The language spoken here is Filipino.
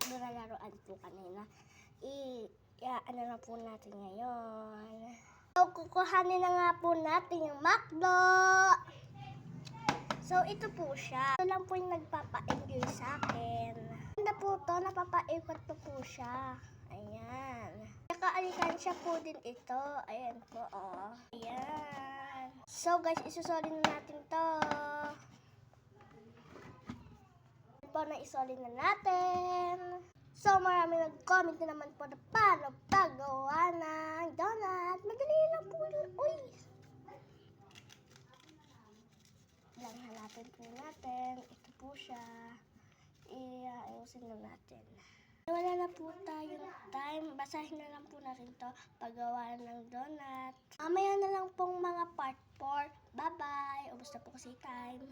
McDo na laruan po kanina. Ano na po natin ngayon. So, kukuhanin na nga po natin yung McDo. So, ito po siya. Ito lang po yung nagpapa-enjoy sa akin. Ganda po to, napapaikot po siya. Ayan. Naka-alikansya po din ito. Ayan po, oh. Ayan. So, guys, isusolin na natin to. Po na isolin na natin. So, marami nag-comment na naman po na paano paggawa ng donut. Madali lang po yun. Uy! Lang hanapin po natin. Ito po siya. Iayusin na natin. Wala na po tayong time. Basahin na lang po natin to paggawa ng donut. Mamaya na lang pong mga part 4. Bye-bye! Ubus na po kasi time.